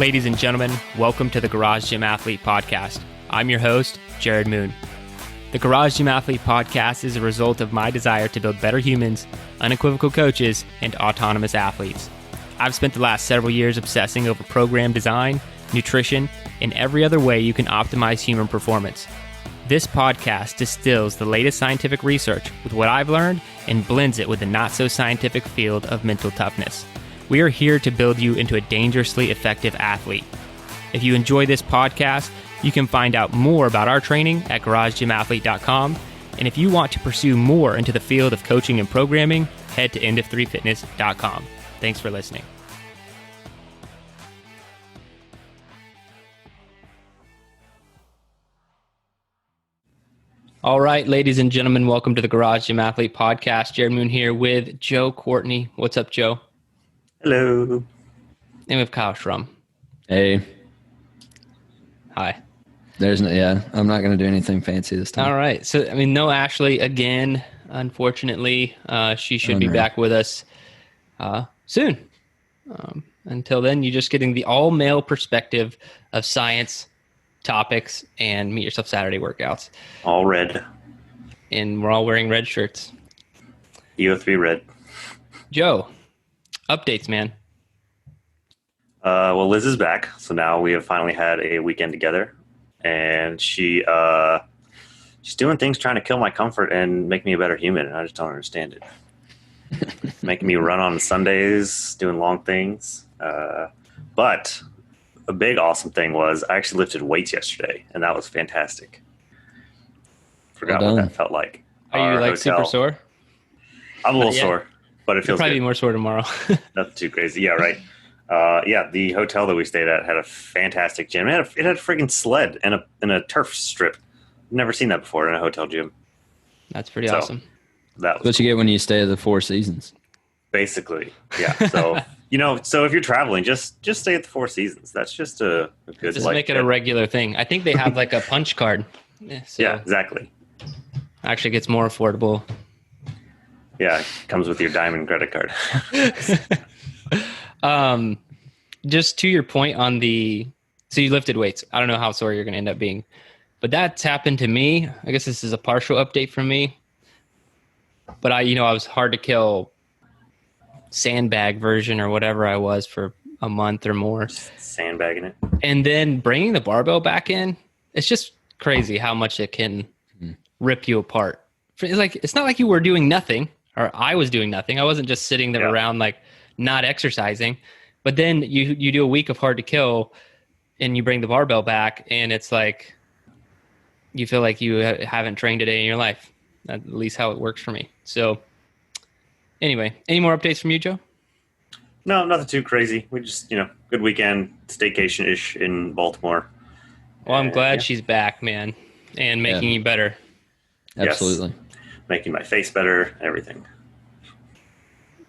Ladies and gentlemen, welcome to the Garage Gym Athlete Podcast. I'm your host, Jared Moon. The Garage Gym Athlete Podcast is a result of my desire to build better humans, unequivocal coaches, and autonomous athletes. I've spent the last several years obsessing over program design, nutrition, and every other way you can optimize human performance. This podcast distills the latest scientific research with what I've learned and blends it with the not-so-scientific field of mental toughness. We are here to build you into a dangerously effective athlete. If you enjoy this podcast, you can find out more about our training at garagegymathlete.com. And if you want to pursue more into the field of coaching and programming, head to endof3fitness.com. Thanks for listening. All right, ladies and gentlemen, welcome to the Garage Gym Athlete Podcast. Jared Moon here with Joe Courtney. What's up, Joe? Hello. And we have Kyle Schrum. Hey. Hi. I'm not going to do anything fancy this time. All right. So, no Ashley again, unfortunately. She should be back with us soon. Until then, you're just getting the all-male perspective of science, topics, and Meet Yourself Saturday workouts. All red. And we're all wearing red shirts. EO3 red. Joe, updates, man. Well, Liz is back, so now we have finally had a weekend together, and she's doing things trying to kill my comfort and make me a better human, and I just don't understand it. Making me run on Sundays, doing long things. But a big awesome thing was I actually lifted weights yesterday, and that was fantastic. Forgot what that felt like. Are you super sore? I'm a little sore, but it feels probably good. Be more sore tomorrow. Nothing too crazy. Yeah, right. The hotel that we stayed at had a fantastic gym. It had a freaking sled and a turf strip. Never seen that before in a hotel gym. That's pretty awesome. That was what you get when you stay at the Four Seasons. Basically, yeah. So so if you're traveling, just stay at the Four Seasons. That's just a good. Just make it a regular thing. I think they have like a punch card. Yeah, exactly. Actually, gets more affordable. Yeah, it comes with your diamond credit card. Just to your point on so you lifted weights. I don't know how sore you're going to end up being, but that's happened to me. I guess this is a partial update from me, but I was hard to kill sandbag version or whatever I was for a month or more. Sandbagging it. And then bringing the barbell back in, it's just crazy how much it can rip you apart. It's not like you were doing nothing or I was doing nothing. I wasn't just sitting there around like not exercising, but then you do a week of hard to kill and you bring the barbell back and it's like, you feel like you haven't trained a day in your life. At least how it works for me. So anyway, any more updates from you, Joe? No, nothing too crazy. We just, good weekend, staycation-ish in Baltimore. Well, I'm glad she's back, man, and making you better. Absolutely. Yes. Making my face better, everything.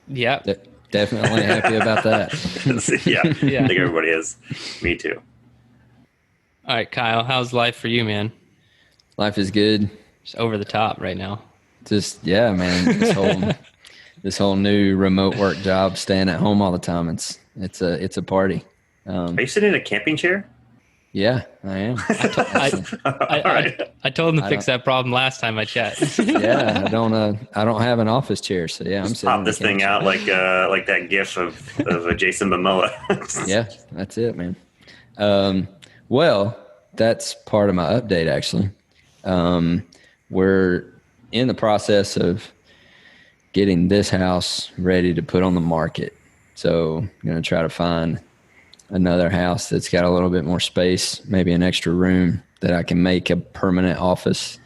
Yeah. Definitely happy about that. Yeah, I think everybody is. Me too. All right, Kyle, how's life for you, man? Life is good. Just over the top right now. Just, man, this whole new remote work job, staying at home all the time, it's a party. Are you sitting in a camping chair? Yeah, I am. I told him to fix that problem last time I chat. Yeah, I don't have an office chair, so yeah, I'm sitting. Pop this thing out like that GIF of Jason Momoa. Yeah, that's it, man. Well, that's part of my update actually. We're in the process of getting this house ready to put on the market. So I'm going to try to find another house that's got a little bit more space, maybe an extra room that I can make a permanent office,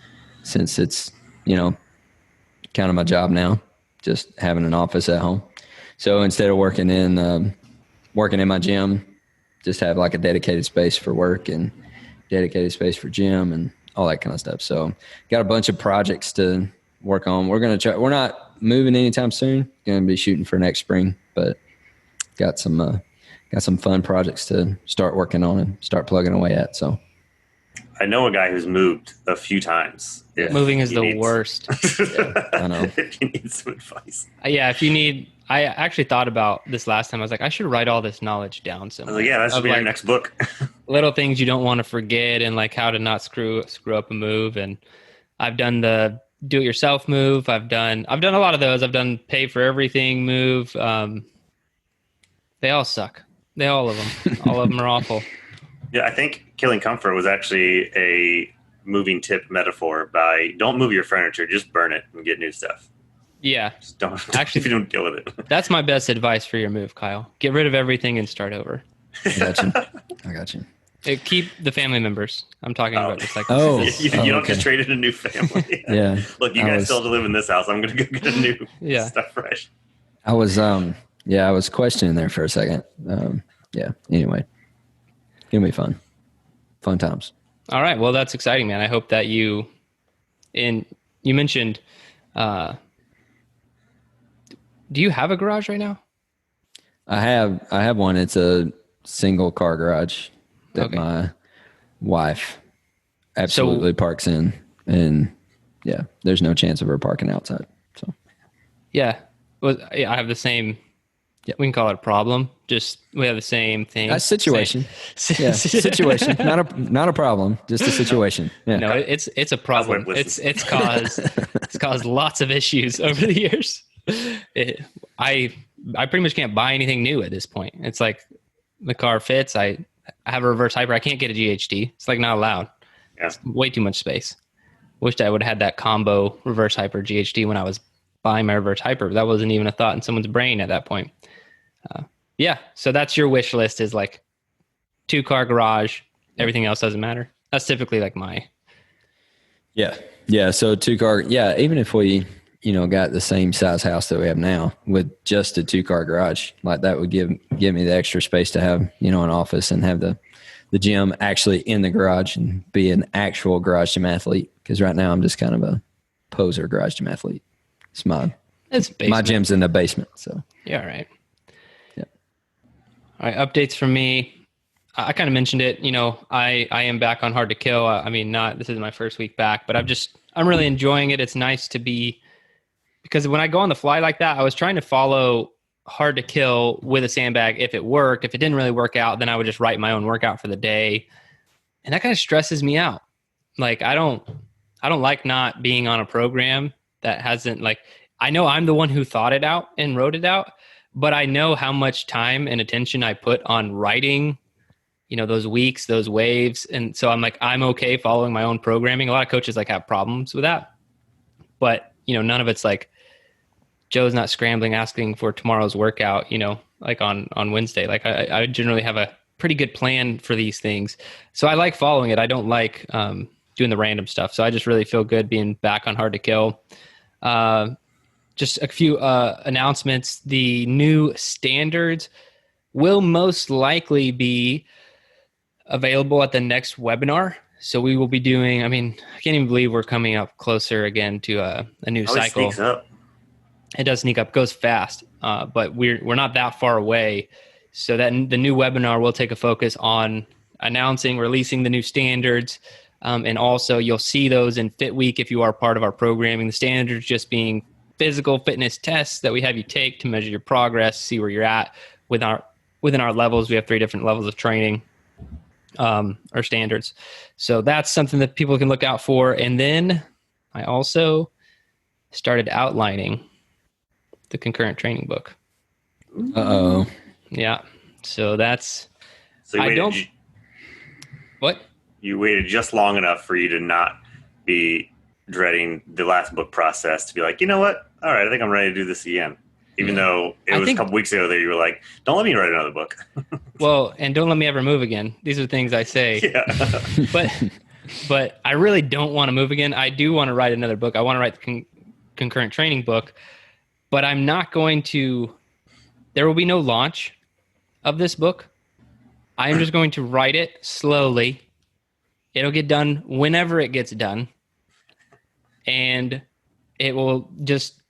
since it's, kind of my job now, just having an office at home. So instead of working in my gym, just have like a dedicated space for work and dedicated space for gym and all that kind of stuff. So got a bunch of projects to work on. We're not moving anytime soon. Going to be shooting for next spring, but got some fun projects to start working on and start plugging away at. So I know a guy who's moved a few times. Moving is the worst. Yeah, I know. If you need some advice. Yeah, if you need I actually thought about this last time. I was like, I should write all this knowledge down somewhere. I was like, yeah, that should be your next book. Little things you don't want to forget, and like how to not screw up a move. And I've done the do-it-yourself move. I've done a lot of those. I've done pay for everything move. They all suck. All of them. All of them are awful. Yeah, I think killing comfort was actually a moving tip metaphor by don't move your furniture, just burn it and get new stuff. Yeah. Just don't actually, if you don't deal with it. That's my best advice for your move, Kyle. Get rid of everything and start over. I got you. Keep the family members. I'm talking about just like you don't get traded a new family. Yeah. Look, you guys still have to live in this house. I'm going to go get a new stuff fresh. I was questioning there for a second. Anyway, it'll be fun times. All right. Well, that's exciting, man. I hope that you mentioned, do you have a garage right now? I have one. It's a single car garage that my wife absolutely parks in, and there's no chance of her parking outside. So yeah, I have the same. Yeah, we can call it a problem. Just we have the same thing. A situation. Situation. Not a problem. Just a situation. Yeah. No, it's a problem. It's caused lots of issues over the years. I pretty much can't buy anything new at this point. It's like the car fits. I have a reverse hyper. I can't get a GHD. It's like not allowed. Yeah. It's way too much space. Wished I would have had that combo reverse hyper GHD when I was buying my reverse hyper. That wasn't even a thought in someone's brain at that point. So that's your wish list is like 2-car garage. Everything else doesn't matter. That's typically like my. Yeah. So 2-car. Yeah. Even if we, got the same size house that we have now with just a 2-car garage, like that would give me the extra space to have, an office and have the gym actually in the garage and be an actual garage gym athlete. Cause right now I'm just kind of a poser garage gym athlete. It's my gym's in the basement. So yeah. All right. All right, updates from me. I kind of mentioned it. I am back on Hard to Kill. This is my first week back, but I'm really enjoying it. It's nice to be, because when I go on the fly like that, I was trying to follow Hard to Kill with a sandbag if it worked. If it didn't really work out, then I would just write my own workout for the day. And that kind of stresses me out. Like, I don't like not being on a program that hasn't, like, I know I'm the one who thought it out and wrote it out, but I know how much time and attention I put on writing, those weeks, those waves. And so I'm like, I'm okay following my own programming. A lot of coaches like have problems with that, but none of it's like Joe's not scrambling, asking for tomorrow's workout, like on Wednesday. Like I generally have a pretty good plan for these things. So I like following it. I don't like doing the random stuff. So I just really feel good being back on Hard to Kill. Just a few announcements. The new standards will most likely be available at the next webinar. So we will be doing, I can't even believe we're coming up closer again to a new cycle. It sneaks up. It does sneak up, goes fast, but we're not that far away. So that the new webinar will take a focus on releasing the new standards. And also you'll see those in Fit Week if you are part of our programming. The standards just being physical fitness tests that we have you take to measure your progress, see where you're at within our levels. We have 3 different levels of training, or standards. So that's something that people can look out for. And then I also started outlining the concurrent training book. Uh-oh. Yeah. So that's, what? You waited just long enough for you to not be dreading the last book process to be like, you know what? All right, I think I'm ready to do this again. Even though it was a couple weeks ago that you were like, don't let me write another book. Well, and don't let me ever move again. These are things I say. Yeah. But I really don't want to move again. I do want to write another book. I want to write the concurrent training book, but I'm not going to, there will be no launch of this book. I am just going to write it slowly. It'll get done whenever it gets done. And it will just,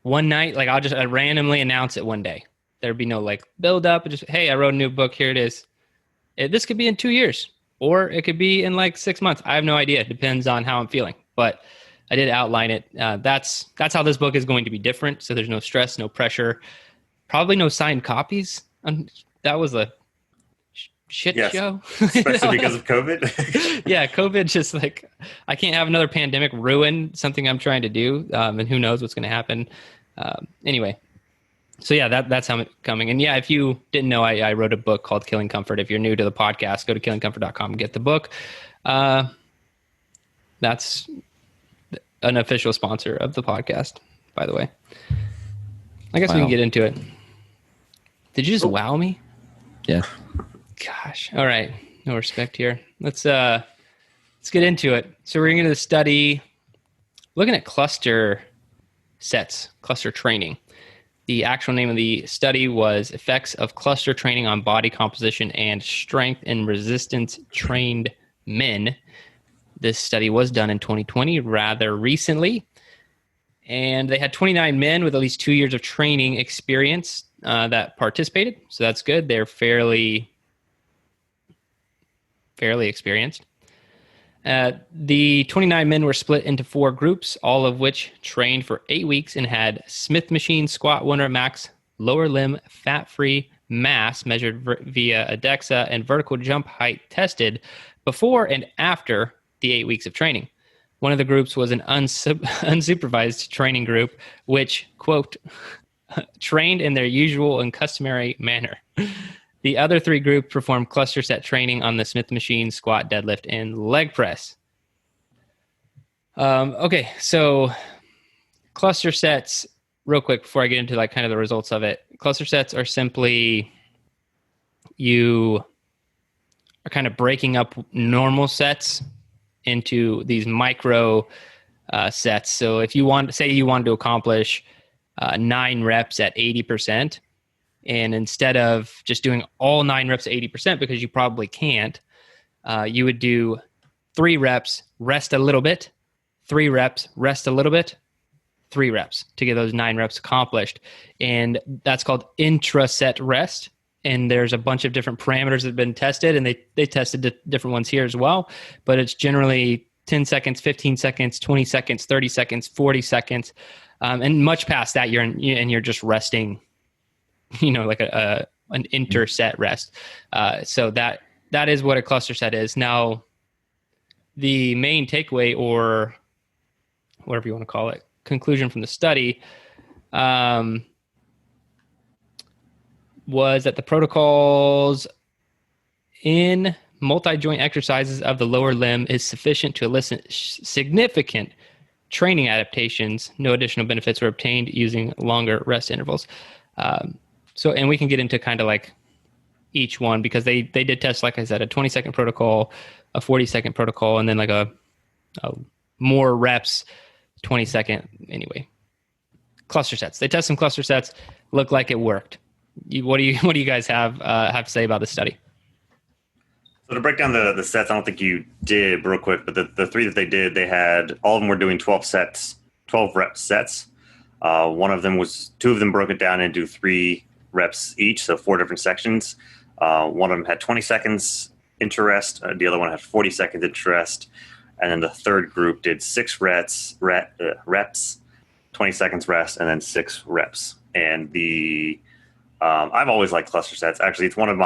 one night, like I'll randomly announce it one day. There'd be no like build up. Just, hey, I wrote a new book. Here it is. This could be in 2 years, or it could be in like 6 months. I have no idea. It depends on how I'm feeling. But I did outline it. That's how this book is going to be different. So there's no stress, no pressure, probably no signed copies. That was a shit show. Especially because of COVID. Yeah, COVID just like, I can't have another pandemic ruin something I'm trying to do. And who knows what's going to happen. Anyway, so yeah, that's how it's coming. And yeah, if you didn't know, I wrote a book called Killing Comfort. If you're new to the podcast, go to killingcomfort.com and get the book. That's an official sponsor of the podcast, by the way. I guess we can get into it. Did you just wow me? Yeah. Gosh. All right. No respect here. Let's get into it. So we're going to study, looking at cluster sets, cluster training. The actual name of the study was Effects of Cluster Training on Body Composition and Strength in Resistance Trained Men. This study was done in 2020, rather recently. And they had 29 men with at least 2 years of training experience that participated. So that's good. They're fairly experienced. The 29 men were split into 4 groups, all of which trained for 8 weeks and had Smith machine squat 1 rep max, lower limb fat-free mass measured via ADEXA, and vertical jump height tested before and after the 8 weeks of training. One of the groups was an unsupervised training group, which, quote, trained in their usual and customary manner. The other 3 groups performed cluster set training on the Smith machine, squat, deadlift, and leg press. Okay, so cluster sets, real quick before I get into like kind of the results of it. Cluster sets are simply, you are kind of breaking up normal sets into these micro sets. So if you want, say you wanted to accomplish 9 reps at 80%, and instead of just doing all 9 reps at 80%, because you probably can't, you would do 3 reps, rest a little bit, 3 reps, rest a little bit, 3 reps to get those 9 reps accomplished. And that's called Intra Set Rest. And there's a bunch of different parameters that have been tested, and they tested different ones here as well. But it's generally 10 seconds, 15 seconds, 20 seconds, 30 seconds, 40 seconds. And much past that, you're just resting, like an inter-set rest. So that is what a cluster set is. Now, the main takeaway, or whatever you want to call it, conclusion from the study, was that the protocols in multi-joint exercises of the lower limb is sufficient to elicit significant training adaptations. No additional benefits were obtained using longer rest intervals. And we can get into kind of like each one, because they did test, like I said, a 20-second protocol, a 40-second protocol, and then like a more reps, 20-second. Anyway, cluster sets. They test some cluster sets. Looked like it worked. What do you guys have to say about this study? So to break down the sets, I don't think you did real quick, but the 3 that they did, they had, all of them were doing 12 rep sets. 2 of them broke it down into 3 reps each, so 4 different sections. One of them had 20 seconds interest. The other one had 40 seconds interest. And then the third group did 6 reps, 20 seconds rest, and then 6 reps. And I've always liked cluster sets. Actually, it's one of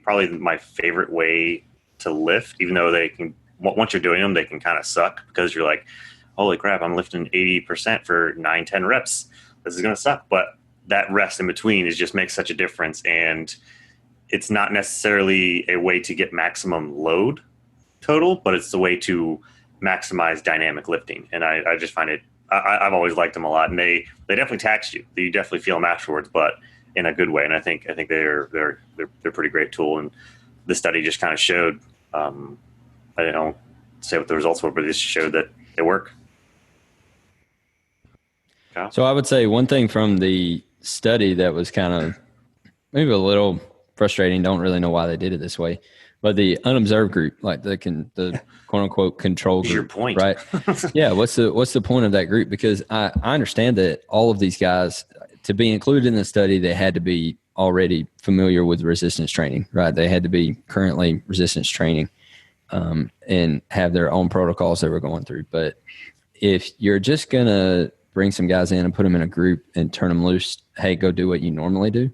probably my favorite way to lift, even though they can, once you're doing them, they can kind of suck, because you're like, holy crap, I'm lifting 80% for 9-10 reps. This is going to suck. But that rest in between just makes such a difference. And it's not necessarily a way to get maximum load total, but it's the way to maximize dynamic lifting. And I just find it, I've always liked them a lot. And they definitely tax you. You definitely feel them afterwards, but in a good way. And I think they're a pretty great tool. And the study just kind of showed, I don't say what the results were, but it just showed that they work. Okay. So I would say one thing from the study that was kind of maybe a little frustrating, don't really know why they did it this way, but the unobserved group, like the quote unquote control group. Your point, right? Yeah. What's the point of that group? Because I understand that all of these guys, to be included in the study, they had to be already familiar with resistance training, right? They had to be currently resistance training and have their own protocols they were going through. But if you're just going to bring some guys in and put them in a group and turn them loose, hey, go do what you normally do,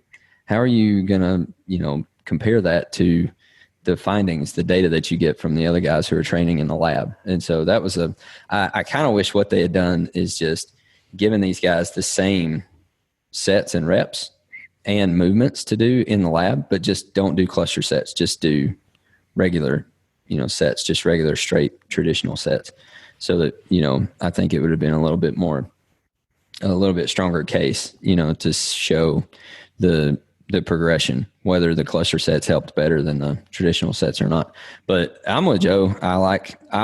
how are you going to, compare that to the findings, the data that you get from the other guys who are training in the lab? And so that was I kind of wish what they had done is just given these guys the same sets and reps and movements to do in the lab, but just don't do cluster sets, just do regular, sets, just regular straight traditional sets. So that, I think it would have been a little bit stronger case, to show the progression, whether the cluster sets helped better than the traditional sets or not. But I'm with Joe. I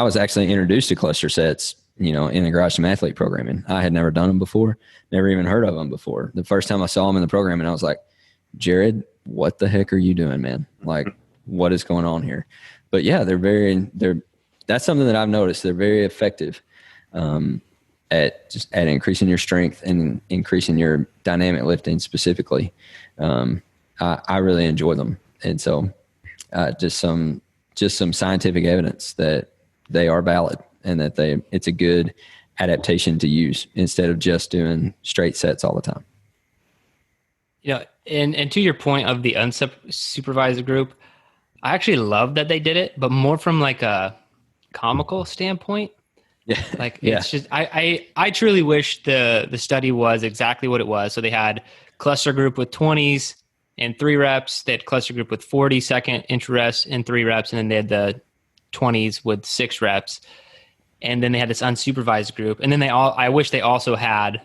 was actually introduced to cluster sets, in the Garage Gym Athlete programming. I had never done them before, never even heard of them before. The first time I saw them in the program, and I was like, Jared, what the heck are you doing, man? Like, what is going on here? But yeah, that's something that I've noticed. They're very effective at increasing your strength and increasing your dynamic lifting specifically. I really enjoy them. And so just some scientific evidence that they are valid and that it's a good adaptation to use instead of just doing straight sets all the time. And to your point of the unsupervised group, I actually love that they did it, but more from like a comical standpoint. Yeah. It's just, I truly wish the study was exactly what it was. So they had cluster group with 20s and 3 reps. They had cluster group with 40-second intra rest and 3 reps. And then they had the 20s with 6 reps. And then they had this unsupervised group. And then I wish they also had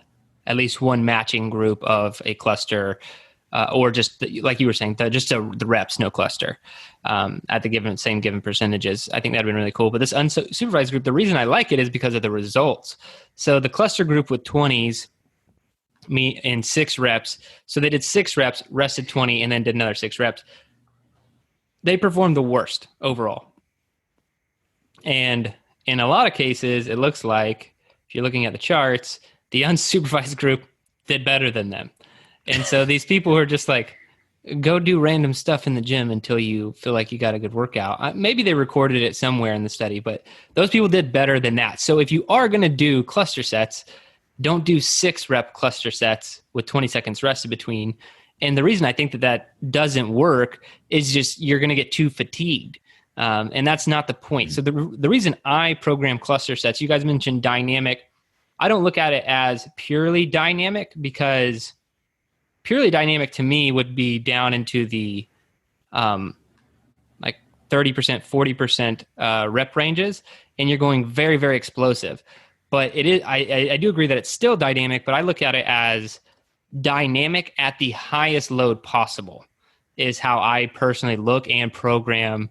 at least one matching group of a cluster, or just like you were saying, the reps, no cluster, at the same given percentages. I think that'd been really cool. But this unsupervised group, the reason I like it is because of the results. So the cluster group with 20s, in 6 reps. So they did 6 reps, rested 20, and then did another 6 reps. They performed the worst overall. And in a lot of cases, it looks like, if you're looking at the charts, the unsupervised group did better than them. And so these people are just like, go do random stuff in the gym until you feel like you got a good workout. Maybe they recorded it somewhere in the study, but those people did better than that. So if you are going to do cluster sets, don't do 6 rep cluster sets with 20 seconds rested between. And the reason I think that doesn't work is just you're going to get too fatigued. And that's not the point. So the reason I program cluster sets, you guys mentioned dynamic. I don't look at it as purely dynamic, because purely dynamic to me would be down into the like 30%, 40% rep ranges, and you're going very, very explosive. But it is, I do agree that it's still dynamic, but I look at it as dynamic at the highest load possible is how I personally look at and program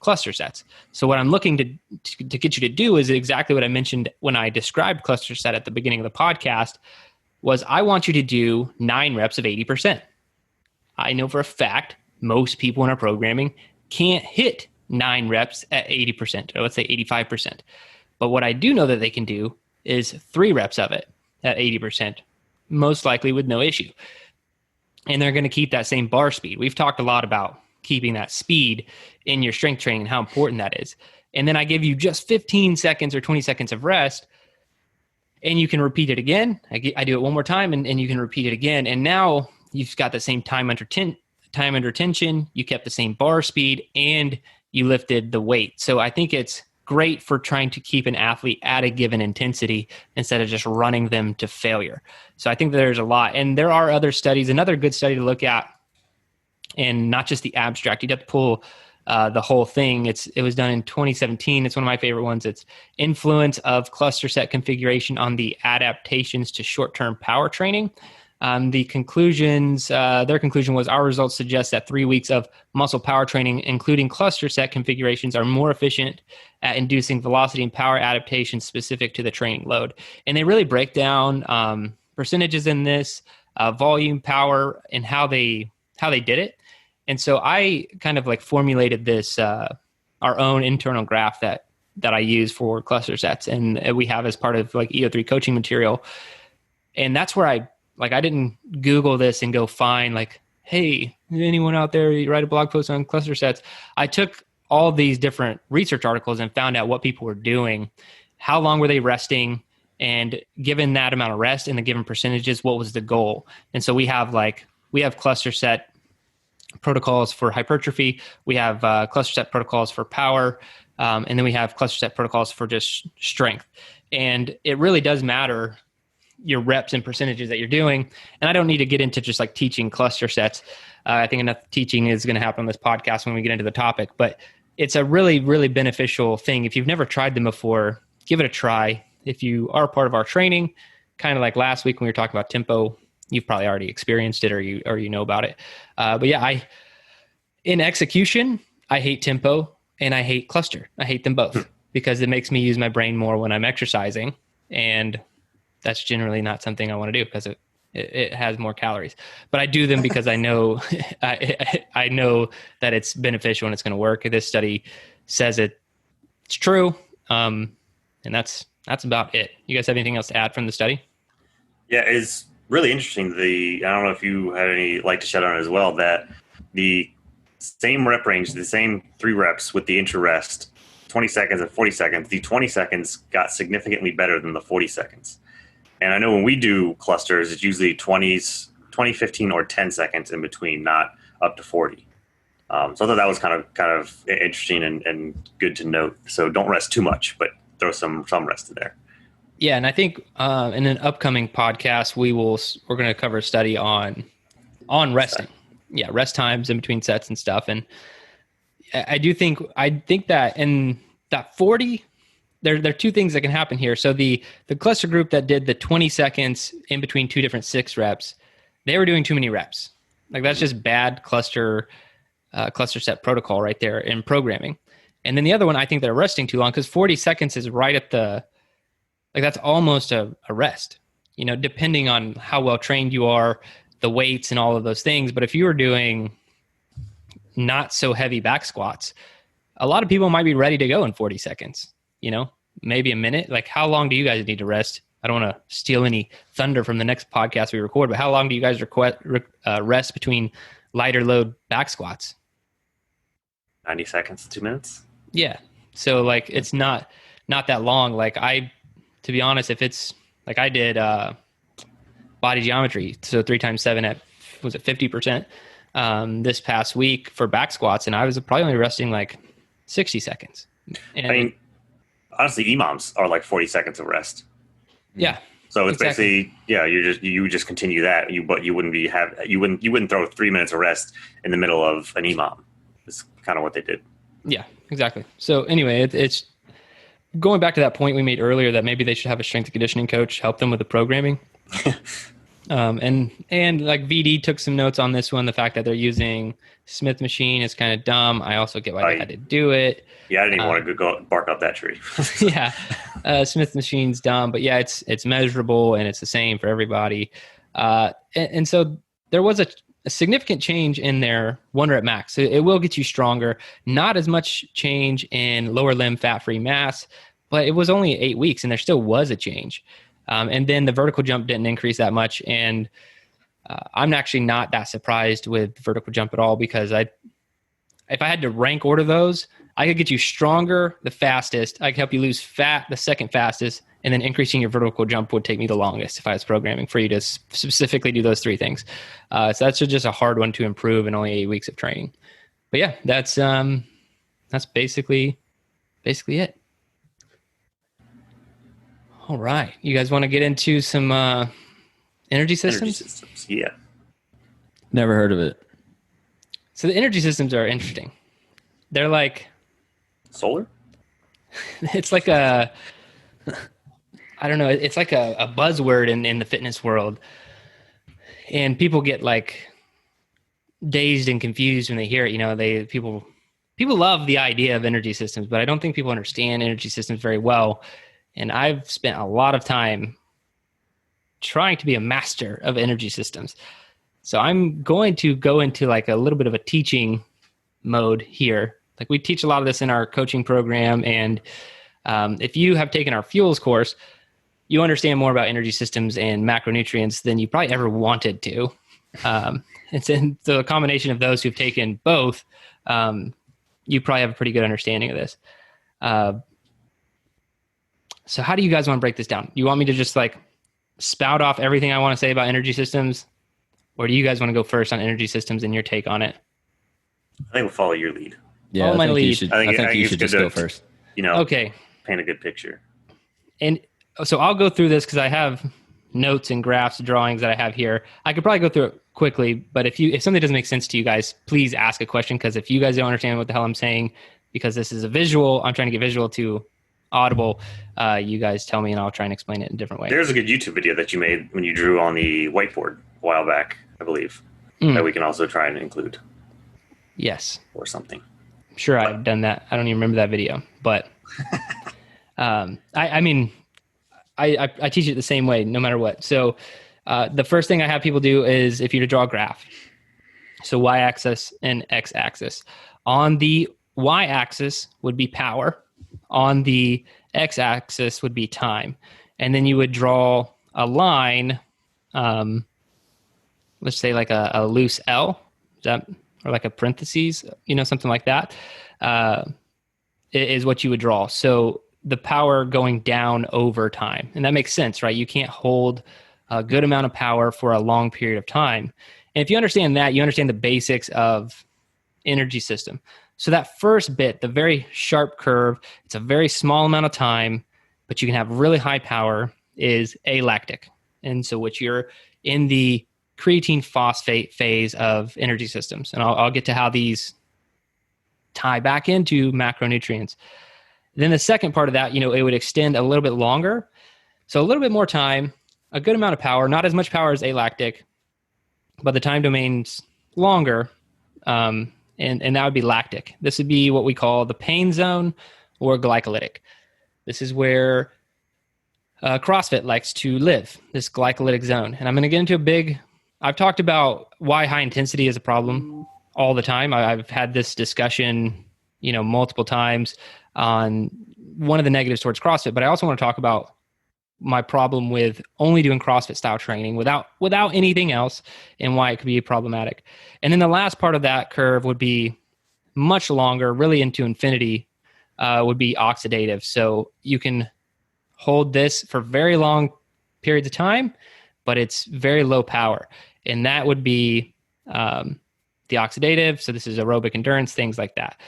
cluster sets. So what I'm looking to get you to do is exactly what I mentioned when I described cluster set at the beginning of the podcast. Was I want you to do 9 reps of 80%. I know for a fact most people in our programming can't hit 9 reps at 80%, or let's say 85%. But what I do know that they can do is 3 reps of it at 80%, most likely with no issue. And they're going to keep that same bar speed. We've talked a lot about keeping that speed in your strength training and how important that is. And then I give you just 15 seconds or 20 seconds of rest, and you can repeat it again. I do it one more time, and you can repeat it again. And now you've got the same time under tension. You kept the same bar speed, and you lifted the weight. So I think it's great for trying to keep an athlete at a given intensity instead of just running them to failure. So I think there's a lot. And there are other studies. Another good study to look at, and not just the abstract. You'd have to pull the whole thing. It was done in 2017. It's one of my favorite ones. It's influence of cluster set configuration on the adaptations to short-term power training. Their conclusion was, our results suggest that 3 weeks of muscle power training, including cluster set configurations, are more efficient at inducing velocity and power adaptations specific to the training load. And they really break down percentages in this, volume, power, and how they did it. And so I kind of like formulated this, our own internal graph that I use for cluster sets, and we have as part of like EO3 coaching material. And that's where I didn't Google this and go find like, hey, anyone out there write a blog post on cluster sets? I took all these different research articles and found out what people were doing. how long were they resting? And given that amount of rest and the given percentages, what was the goal? And so we have cluster set protocols for hypertrophy. We have cluster set protocols for power. And then we have cluster set protocols for just strength. And it really does matter your reps and percentages that you're doing. And I don't need to get into just like teaching cluster sets. I think enough teaching is going to happen on this podcast when we get into the topic, but it's a really, really beneficial thing. If you've never tried them before, give it a try. If you are part of our training, kind of like last week when we were talking about tempo, you've probably already experienced it or you know about it. But yeah, in execution, I hate tempo and I hate cluster. I hate them both because it makes me use my brain more when I'm exercising. And that's generally not something I want to do because it has more calories. But I do them because I know I know that it's beneficial and it's going to work. This study says it's true. And that's about it. You guys have anything else to add from the study? Yeah, it's really interesting. I don't know if you had any light to shed on it as well, that the same rep range, the same 3 reps with the intra rest, 20 seconds and 40 seconds, the 20 seconds got significantly better than the 40 seconds. And I know when we do clusters, it's usually 20, 15, or 10 seconds in between, not up to 40. So I thought that was kind of interesting and good to note. So don't rest too much, but throw some rest in there. Yeah, and I think in an upcoming podcast we're going to cover a study on resting. Yeah, rest times in between sets and stuff. And I think that in that 40, there are 2 things that can happen here. So the cluster group that did the 20 seconds in between 2 different 6 reps, they were doing too many reps. Like that's just bad cluster set protocol right there in programming. And then the other one, I think they're resting too long because 40 seconds is right at that's almost a rest, depending on how well trained you are, the weights and all of those things. But if you were doing not so heavy back squats, a lot of people might be ready to go in 40 seconds, maybe a minute. Like how long do you guys need to rest? I don't want to steal any thunder from the next podcast we record, but how long do you guys rest between lighter load back squats? 90 seconds, 2 minutes. Yeah. So like, it's not that long. Like to be honest, if it's like I did body geometry, so 3 times 7 at, was it 50%? This past week for back squats, and I was probably only resting like 60 seconds. And I mean, honestly, EMOMs are like 40 seconds of rest. Yeah. So it's basically, you would just continue that, but you wouldn't throw 3 minutes of rest in the middle of an EMOM. It's kind of what they did. Yeah, exactly. So anyway, it's going back to that point we made earlier that maybe they should have a strength and conditioning coach help them with the programming. And like VD took some notes on this one. The fact that they're using Smith machine is kind of dumb. I also get why they had to do it. Yeah, I didn't even want to go bark up that tree. Yeah, Smith machine's dumb, but yeah, it's measurable and it's the same for everybody. And so there was a significant change in their 1 rep max. It will get you stronger. Not as much change in lower limb fat-free mass, but it was only 8 weeks, and there still was a change. And then the vertical jump didn't increase that much. And I'm actually not that surprised with vertical jump at all because if I had to rank order those, I could get you stronger the fastest. I could help you lose fat the second fastest. And then increasing your vertical jump would take me the longest if I was programming for you to specifically do those 3 things. So that's just a hard one to improve in only 8 weeks of training. But yeah, that's basically it. All right. You guys want to get into some energy systems? Energy systems, yeah. Never heard of it. So the energy systems are interesting. They're like... Solar? It's like I don't know. It's like a buzzword in the fitness world. And people get like dazed and confused when they hear it. People love the idea of energy systems, but I don't think people understand energy systems very well. And I've spent a lot of time trying to be a master of energy systems. So I'm going to go into like a little bit of a teaching mode here. Like we teach a lot of this in our coaching program. And if you have taken our fuels course, you understand more about energy systems and macronutrients than you probably ever wanted to. It's in the combination of those who've taken both, you probably have a pretty good understanding of this. So how do you guys want to break this down? You want me to just like spout off everything I want to say about energy systems? Or do you guys want to go first on energy systems and your take on it? I think we'll follow your lead. Yeah, Follow I my think lead. you should. I I think think you it's should good just to- go first. Okay. Paint a good picture. And so I'll go through this because I have notes and graphs, drawings that I have here. I could probably go through it quickly, but if something doesn't make sense to you guys, please ask a question, because if you guys don't understand what the hell I'm saying, because this is a visual, I'm trying to get visual to audible, you guys tell me and I'll try and explain it in a different way. There's a good YouTube video that you made when you drew on the whiteboard a while back, I believe, that we can also try and include Yes. or something. Sure, I've done that. I don't even remember that video, but I mean, I teach it the same way, no matter what. So the first thing I have people do is if you to draw a graph, so y-axis and x-axis. On the y-axis would be power. On the x-axis would be time. And then you would draw a line, let's say like a loose L, is that, or like a parentheses, something like that, is what you would draw. So the power going down over time. And that makes sense, right? You can't hold a good amount of power for a long period of time. And if you understand that, you understand the basics of energy system. So that first bit, the very sharp curve, it's a very small amount of time, but you can have really high power, is alactic. And so what you're in the creatine phosphate phase of energy systems. And I'll get to how these tie back into macronutrients. Then the second part of that, it would extend a little bit longer. So a little bit more time, a good amount of power, not as much power as alactic, but the time domain's longer. And that would be lactic. This would be what we call the pain zone or glycolytic. This is where CrossFit likes to live, this glycolytic zone. And I'm going to get into I've talked about why high intensity is a problem all the time. I've had this discussion, multiple times on one of the negatives towards CrossFit, but I also want to talk about my problem with only doing CrossFit style training without anything else, and why it could be problematic. And then the last part of that curve would be much longer, really into infinity, would be oxidative. So you can hold this for very long periods of time, but it's very low power. And that would be the oxidative. So this is aerobic endurance, things like that.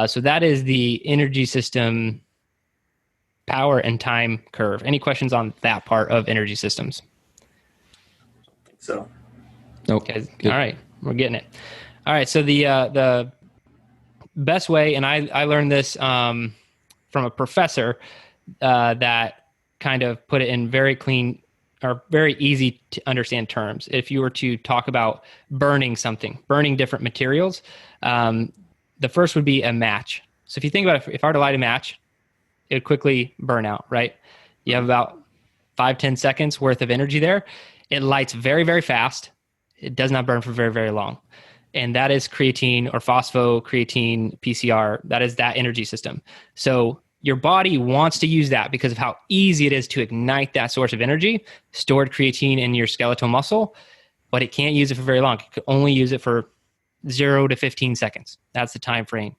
So that is the energy system power and time curve. Any questions on that part of energy systems? I think so. Nope. Okay. All right. We're getting it. All right. So the best way, and I learned this from a professor that kind of put it in very clean or very easy to understand terms. If you were to talk about burning different materials, the first would be a match. So if you think about it, if I were to light a match, it would quickly burn out, right? You have about 5-10 seconds worth of energy there. It lights very, very fast. It does not burn for very, very long. And that is creatine or phosphocreatine PCR. That is that energy system. So your body wants to use that because of how easy it is to ignite that source of energy, stored creatine in your skeletal muscle, but it can't use it for very long. It could only use it for 0 to 15 seconds. That's the time frame.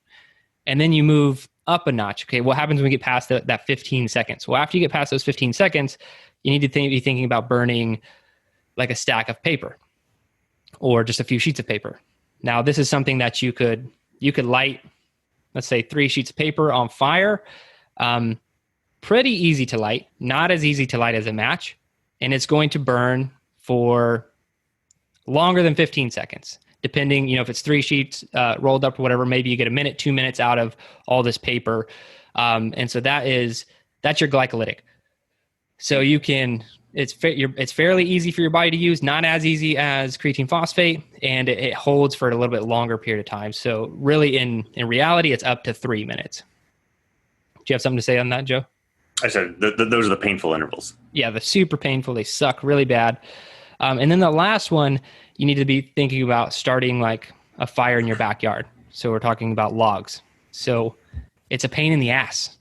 And then you move up a notch. Okay, what happens when we get past that 15 seconds? Well, after you get past those 15 seconds, you need to be thinking about burning like a stack of paper or just a few sheets of paper. Now, this is something that you could light, let's say 3 sheets of paper on fire. Pretty easy to light, not as easy to light as a match. And it's going to burn for longer than 15 seconds. Depending, if it's 3 sheets rolled up or whatever, maybe you get a minute, 2 minutes out of all this paper. And so that's your glycolytic. So it's fairly easy for your body to use, not as easy as creatine phosphate, and it holds for a little bit longer period of time. So really in reality, it's up to 3 minutes. Do you have something to say on that, Joe? I said those are the painful intervals. Yeah, the super painful. They suck really bad. And then the last one, you need to be thinking about starting like a fire in your backyard. So we're talking about logs. So it's a pain in the ass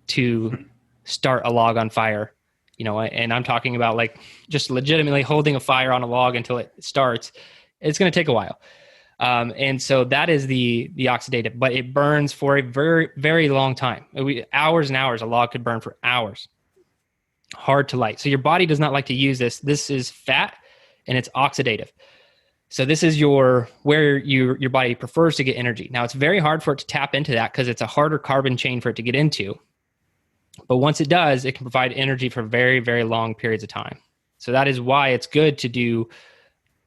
to start a log on fire, and I'm talking about like just legitimately holding a fire on a log until it starts. It's going to take a while. And so that is the oxidative, but it burns for a very, very long time. Hours and hours. A log could burn for hours. hard to light. So your body does not like to use this. This is fat and it's oxidative. So this is where your body prefers to get energy. Now it's very hard for it to tap into that because it's a harder carbon chain for it to get into. But once it does, it can provide energy for very, very long periods of time. So that is why it's good to do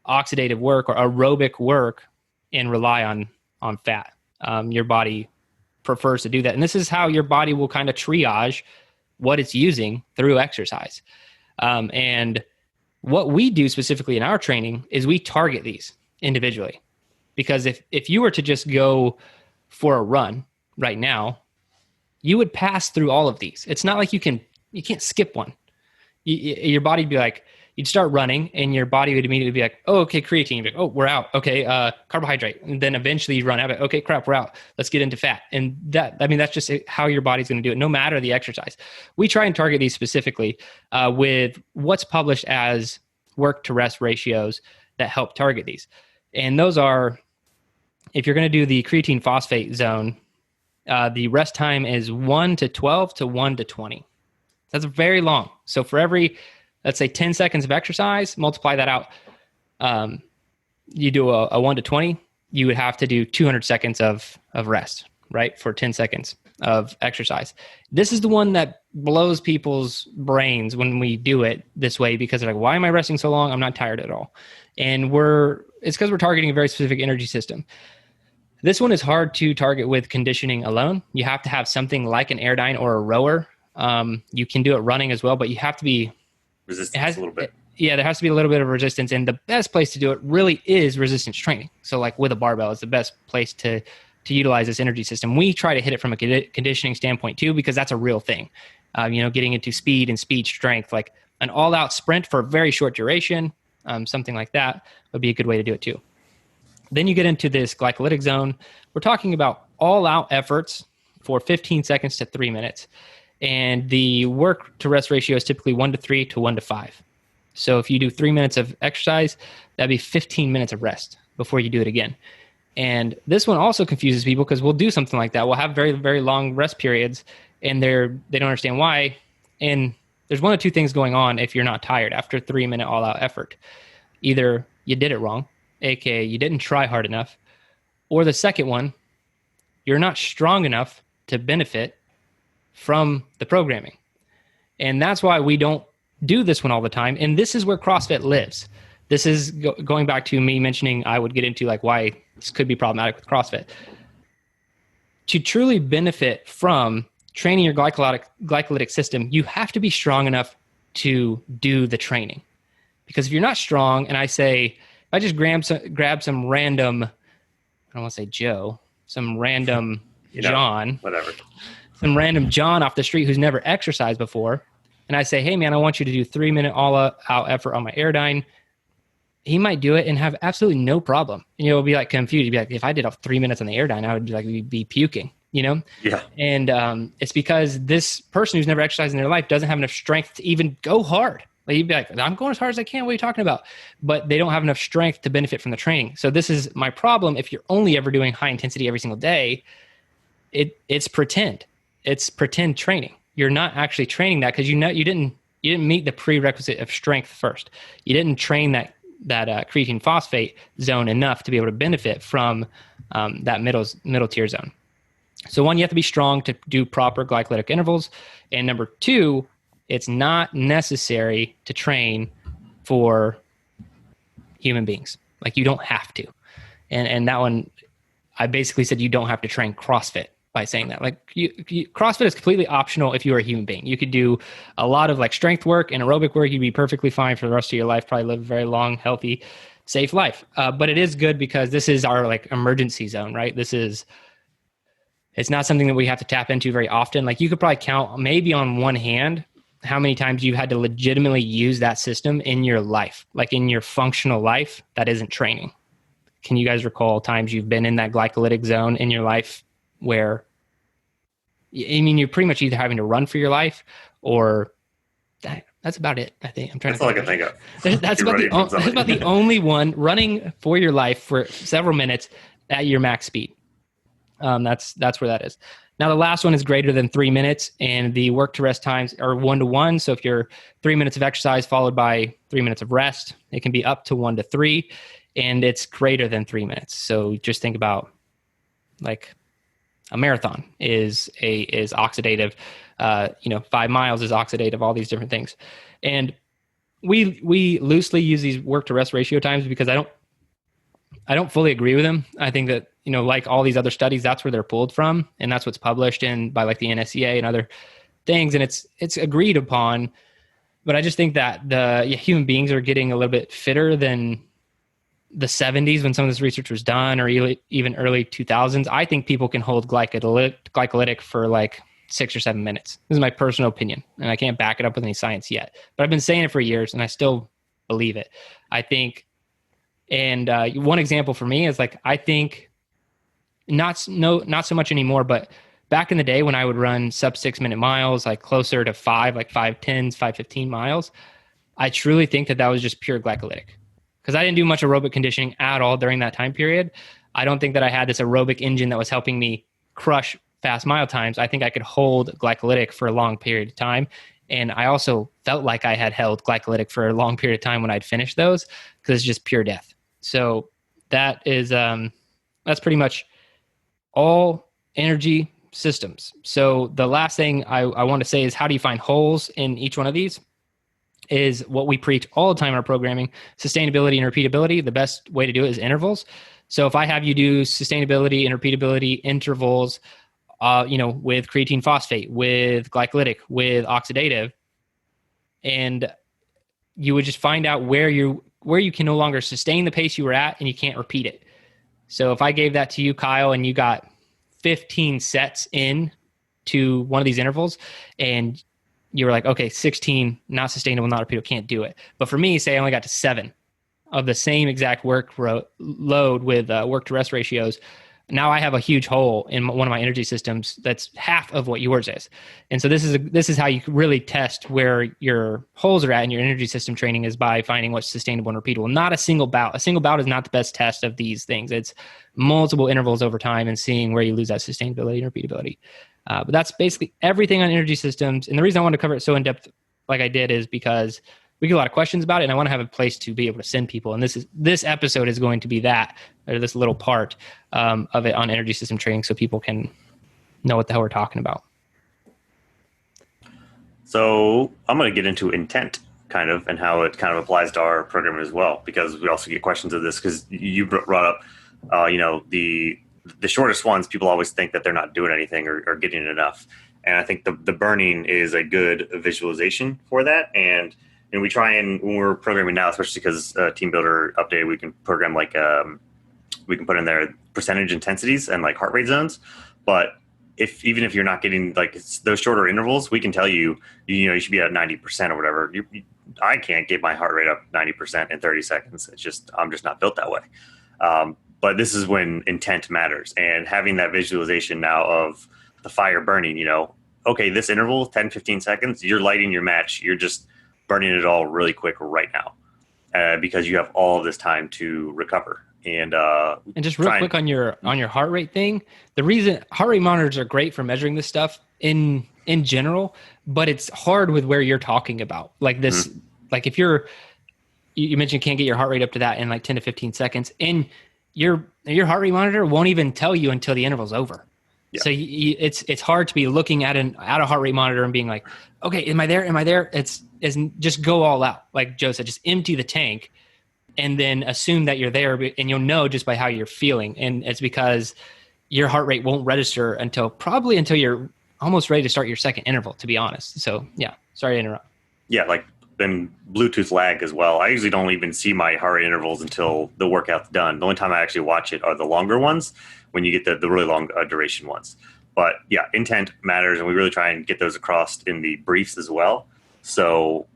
oxidative work or aerobic work and rely on fat. Your body prefers to do that. And this is how your body will kind of triage what it's using through exercise. And what we do specifically in our training is we target these individually. Because if you were to just go for a run right now, you would pass through all of these. It's not like you can't skip one. Your body would be like, you'd start running and your body would immediately be like, oh, okay, creatine. You'd be like, oh, we're out. Okay, carbohydrate. And then eventually you run out of it. Okay, crap, we're out. Let's get into fat. And that's just how your body's going to do it, no matter the exercise. We try and target these specifically with what's published as work to rest ratios that help target these. And those are, if you're going to do the creatine phosphate zone, the rest time is 1 to 12 to 1 to 20. That's very long. So for every, let's say 10 seconds of exercise, multiply that out. You do a 1 to 20, you would have to do 200 seconds of rest, right? For 10 seconds of exercise. This is the one that blows people's brains when we do it this way, because they're like, why am I resting so long? I'm not tired at all. And it's because we're targeting a very specific energy system. This one is hard to target with conditioning alone. You have to have something like an Airdyne or a rower. You can do it running as well, but you have to be resistance a little bit. Yeah, there has to be a little bit of resistance. And the best place to do it really is resistance training. So like with a barbell is the best place to utilize this energy system. We try to hit it from a conditioning standpoint too, because that's a real thing. Getting into speed and speed strength, like an all-out sprint for a very short duration, something like that would be a good way to do it too. Then you get into this glycolytic zone. We're talking about all-out efforts for 15 seconds to 3 minutes. And the work to rest ratio is typically 1 to 3 to 1 to 5. So if you do 3 minutes of exercise, that'd be 15 minutes of rest before you do it again. And this one also confuses people because we'll do something like that. We'll have very, very long rest periods and they don't understand why. And there's one of two things going on if you're not tired after 3 minute all-out effort. Either you did it wrong, aka you didn't try hard enough, or the second one, you're not strong enough to benefit from the programming. And that's why we don't do this one all the time. And this is where CrossFit lives. This is going back to me mentioning I would get into like why this could be problematic with CrossFit. To truly benefit from training your glycolytic system, you have to be strong enough to do the training. Because if you're not strong, and I just grab some random, I don't want to say Joe, some random John, whatever. Some random John off the street who's never exercised before, and I say, hey man, I want you to do 3 minute all-out effort on my Airdyne. He might do it and have absolutely no problem. And you'll be like confused. You'd be like, if I did 3 minutes on the Airdyne, I would be puking, Yeah. And it's because this person who's never exercised in their life doesn't have enough strength to even go hard. Like you'd be like, I'm going as hard as I can. What are you talking about? But they don't have enough strength to benefit from the training. So this is my problem. If you're only ever doing high intensity every single day, it's pretend. It's pretend training. You're not actually training that because you didn't meet the prerequisite of strength first. You didn't train that creatine phosphate zone enough to be able to benefit from that middle tier zone. So one, you have to be strong to do proper glycolytic intervals, and number two, it's not necessary to train for human beings. Like you don't have to, and that one, I basically said you don't have to train CrossFit by saying that. Like CrossFit is completely optional if you are a human being. You could do a lot of like strength work and aerobic work. You'd be perfectly fine for the rest of your life, probably live a very long, healthy, safe life. But it is good because this is our like emergency zone, right? It's not something that we have to tap into very often. Like you could probably count maybe on one hand how many times you've had to legitimately use that system in your life, like in your functional life that isn't training. Can you guys recall times you've been in that glycolytic zone in your life where, you're pretty much either having to run for your life or that's about it. I think that's all I can think of. That's about the only one, running for your life for several minutes at your max speed. That's where that is. Now, the last one is greater than 3 minutes, and the work to rest times are 1-to-1. So if you're 3 minutes of exercise followed by 3 minutes of rest, it can be up to 1-to-3, and it's greater than 3 minutes. So just think about like a marathon is oxidative, 5 miles is oxidative, all these different things. And we loosely use these work to rest ratio times because I don't fully agree with them. I think that, like all these other studies, that's where they're pulled from, and that's what's published in by like the NSCA and other things, and it's agreed upon. But I just think that the human beings are getting a little bit fitter than the 70s when some of this research was done, or even early 2000s. I think people can hold glycolytic for like 6 or 7 minutes. This is my personal opinion, and I can't back it up with any science yet. But I've been saying it for years, and I still believe it. I think, and one example for me is like, I think not so much anymore, but back in the day when I would run sub 6 minute miles, like closer to 5, like 5:10s, 5:15 miles, I truly think that was just pure glycolytic, because I didn't do much aerobic conditioning at all during that time period. I don't think that I had this aerobic engine that was helping me crush fast mile times. I think I could hold glycolytic for a long period of time. And I also felt like I had held glycolytic for a long period of time when I'd finished those, because it's just pure death. So that is, that's pretty much all energy systems. So the last thing I want to say is, how do you find holes in each one of these? Is what we preach all the time in our programming: sustainability and repeatability. The best way to do it is intervals. So if I have you do sustainability and repeatability intervals, with creatine phosphate, with glycolytic, with oxidative, and you would just find out where you can no longer sustain the pace you were at and you can't repeat it. So if I gave that to you, Kyle, and you got 15 sets in to one of these intervals, and you were like, okay, 16, not sustainable, not repeatable, can't do it. But for me, say I only got to 7 of the same exact load with work to rest ratios, now I have a huge hole in one of my energy systems that's half of what yours is. And so this is how you really test where your holes are at in your energy system training, is by finding what's sustainable and repeatable. Not a single bout. A single bout is not the best test of these things. It's multiple intervals over time and seeing where you lose that sustainability and repeatability. But that's basically everything on energy systems. And the reason I wanted to cover it so in depth like I did is because we get a lot of questions about it, and I want to have a place to be able to send people. And this episode is going to be that, or this little part of it on energy system training, so people can know what the hell we're talking about. So I'm going to get into intent kind of, and how it kind of applies to our program as well, because we also get questions of this, because you brought up, the shortest ones, people always think that they're not doing anything or getting enough. And I think the burning is a good visualization for that. And we try, and when we're programming now, especially because Team Builder update, we can program like, we can put in there percentage intensities and like heart rate zones. But even if you're not getting like those shorter intervals, we can tell you should be at 90% or whatever. I can't get my heart rate up 90% in 30 seconds. I'm just not built that way. But this is when intent matters, and having that visualization now of the fire burning, okay, this interval, 10, 15 seconds, you're lighting your match. You're just burning it all really quick right now, because you have all of this time to recover. And just real quick on your heart rate thing, the reason heart rate monitors are great for measuring this stuff in general, but it's hard with where you're talking about. Like this, like if you mentioned you can't get your heart rate up to that in like 10 to 15 seconds, and your heart rate monitor won't even tell you until the interval's over. Yeah. So it's hard to be looking at a heart rate monitor and being like, okay, am I there? Am I there? It's just go all out. Like Joe said, just empty the tank and then assume that you're there, and you'll know just by how you're feeling. And it's because your heart rate won't register until you're almost ready to start your second interval, to be honest. So yeah, sorry to interrupt. Yeah, like then Bluetooth lag as well. I usually don't even see my heart rate intervals until the workout's done. The only time I actually watch it are the longer ones, when you get the really long duration ones. But yeah, intent matters, and we really try and get those across in the briefs as well. So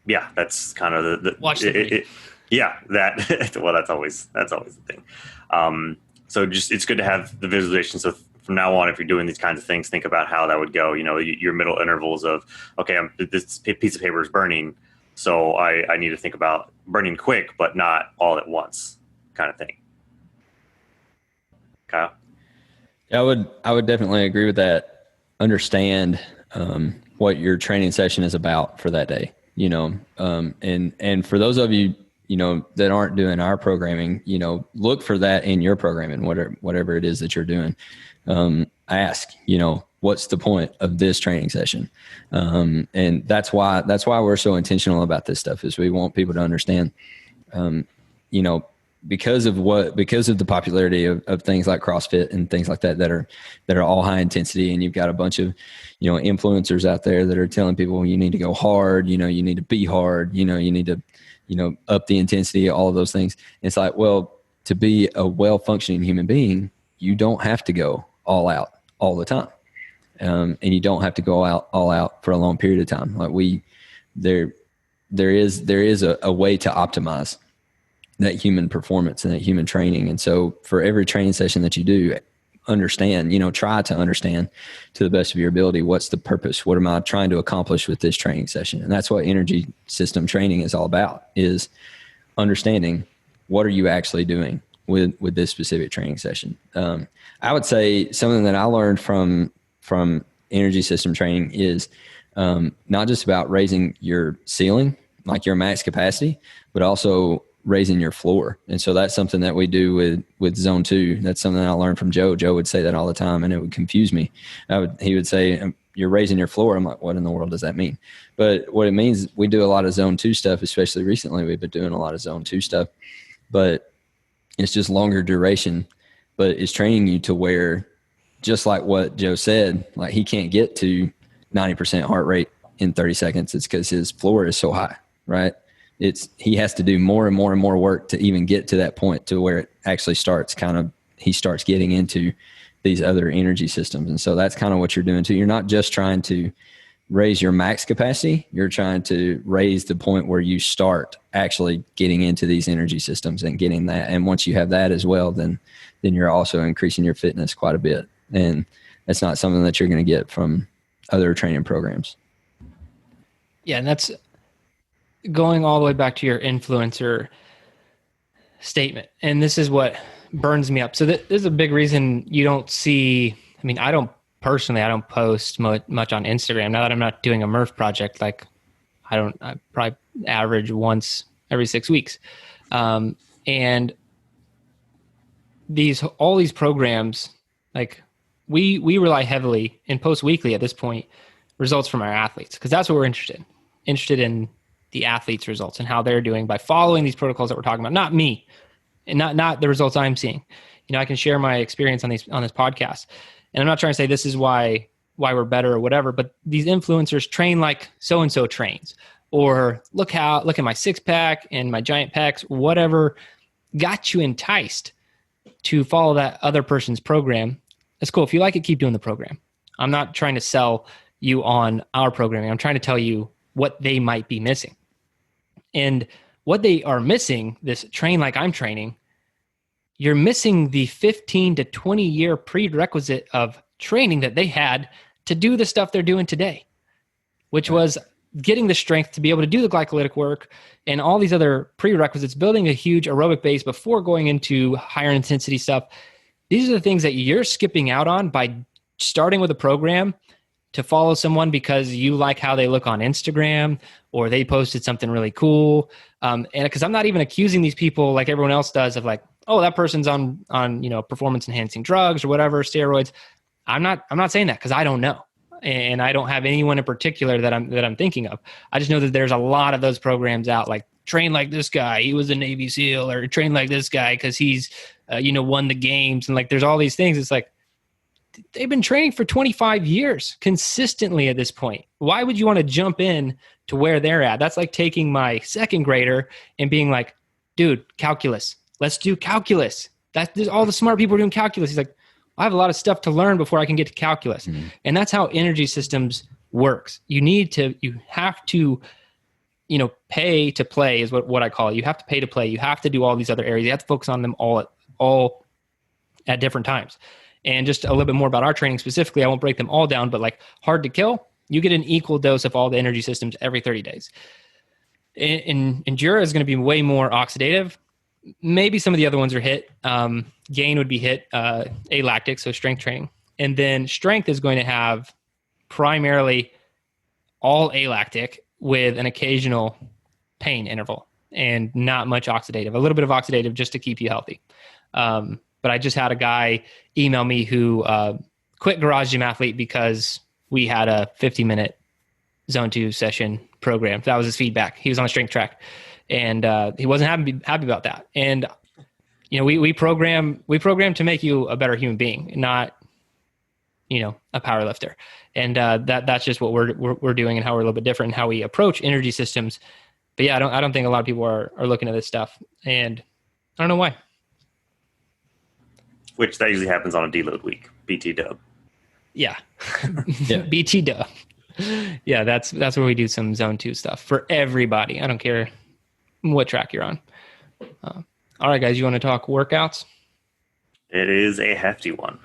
yeah, that's kind of the watch the brief. Well, that's always the thing. So just, it's good to have the visualization. So from now on, if you're doing these kinds of things, think about how that would go. Your middle intervals of, okay, this piece of paper is burning, so I need to think about burning quick, but not all at once, kind of thing. Kyle? I would definitely agree with that. Understand what your training session is about for that day, and for those of you, that aren't doing our programming, look for that in your programming, whatever it is that you're doing. Ask, what's the point of this training session? And that's why we're so intentional about this stuff, is we want people to understand, because of the popularity of things like CrossFit and things like that are all high intensity, and you've got a bunch of, influencers out there that are telling people you need to go hard, you need to be hard, you need to, up the intensity, all of those things. And it's like, well, to be a well-functioning human being, you don't have to go all out all the time. And you don't have to go all out for a long period of time. Like there is a way to optimize that human performance and that human training. And so for every training session that you do, understand, try to understand to the best of your ability, what's the purpose? What am I trying to accomplish with this training session? And that's what energy system training is all about, is understanding what are you actually doing with this specific training session. I would say something that I learned from energy system training is not just about raising your ceiling, like your max capacity, but also raising your floor. And so that's something that we do with zone 2. That's something that I learned from Joe. Joe would say that all the time, and it would confuse me. He would say, you're raising your floor. I'm like, what in the world does that mean? But what it means, we do a lot of zone 2 stuff, especially recently. We've been doing a lot of zone 2 stuff, but it's just longer duration, but it's training you to where, just like what Joe said, like he can't get to 90% heart rate in 30 seconds. It's because his floor is so high, right? He has to do more and more and more work to even get to that point, to where it actually starts he starts getting into these other energy systems. And so that's kind of what you're doing too. You're not just trying to raise your max capacity. You're trying to raise the point where you start actually getting into these energy systems and getting that. And once you have that as well, then you're also increasing your fitness quite a bit. And that's not something that you're going to get from other training programs. Yeah. And that's going all the way back to your influencer statement. And this is what burns me up. So this is a big reason you don't see, I don't post much on Instagram now that I'm not doing a Murph project. Like I probably average once every 6 weeks. And all these programs, like we rely heavily and post weekly at this point, results from our athletes, because that's what we're interested in the athletes' results and how they're doing by following these protocols that we're talking about. Not me, and not the results I'm seeing. I can share my experience on this podcast, and I'm not trying to say this is why we're better or whatever, but these influencers train like so-and-so trains, or look at my 6-pack and my giant pecs, whatever got you enticed to follow that other person's program. That's cool. If you like it, keep doing the program. I'm not trying to sell you on our programming. I'm trying to tell you what they might be missing. And what they are missing, this train like I'm training, you're missing the 15 to 20 year prerequisite of training that they had to do the stuff they're doing today, which was getting the strength to be able to do the glycolytic work and all these other prerequisites, building a huge aerobic base before going into higher intensity stuff. These are the things that you're skipping out on by starting with a program to follow someone because you like how they look on Instagram or they posted something really cool. And because I'm not even accusing these people like everyone else does of like, oh, that person's on performance enhancing drugs or whatever, steroids. I'm not saying that because I don't know. And I don't have anyone in particular that I'm thinking of. I just know that there's a lot of those programs out, like train like this guy, he was a Navy SEAL, or train like this guy because he's won the games, and like there's all these things. It's like they've been training for 25 years consistently at this point. Why would you want to jump in to where they're at? That's like taking my second grader and being like, dude, calculus, let's do calculus. That's all the smart people are doing calculus. He's like, I have a lot of stuff to learn before I can get to calculus. Mm-hmm. And that's how energy systems works. You have to, pay to play is what I call it. You have to pay to play. You have to do all these other areas. You have to focus on them all at different times. And just a little bit more about our training specifically, I won't break them all down, but like hard to kill, you get an equal dose of all the energy systems every 30 days. Endura is going to be way more oxidative. maybe some of the other ones are hit. Gain would be hit, alactic, so strength training. And then strength is going to have primarily all alactic with an occasional pain interval and not much oxidative, a little bit of oxidative just to keep you healthy. But I just had a guy email me who quit Garage Gym Athlete because we had a 50-minute zone 2 session program. That was his feedback. He was on a strength track and he wasn't happy about that. And we program to make you a better human being, not a power lifter. And that's just what we're doing and how we're a little bit different and how we approach energy systems. But yeah, I don't think a lot of people are looking at this stuff, and I don't know why. Which that usually happens on a deload week, BT dub. Yeah. BT dub. Yeah, that's where we do some zone 2 stuff for everybody. I don't care what track you're on. All right, guys, you want to talk workouts? It is a hefty one.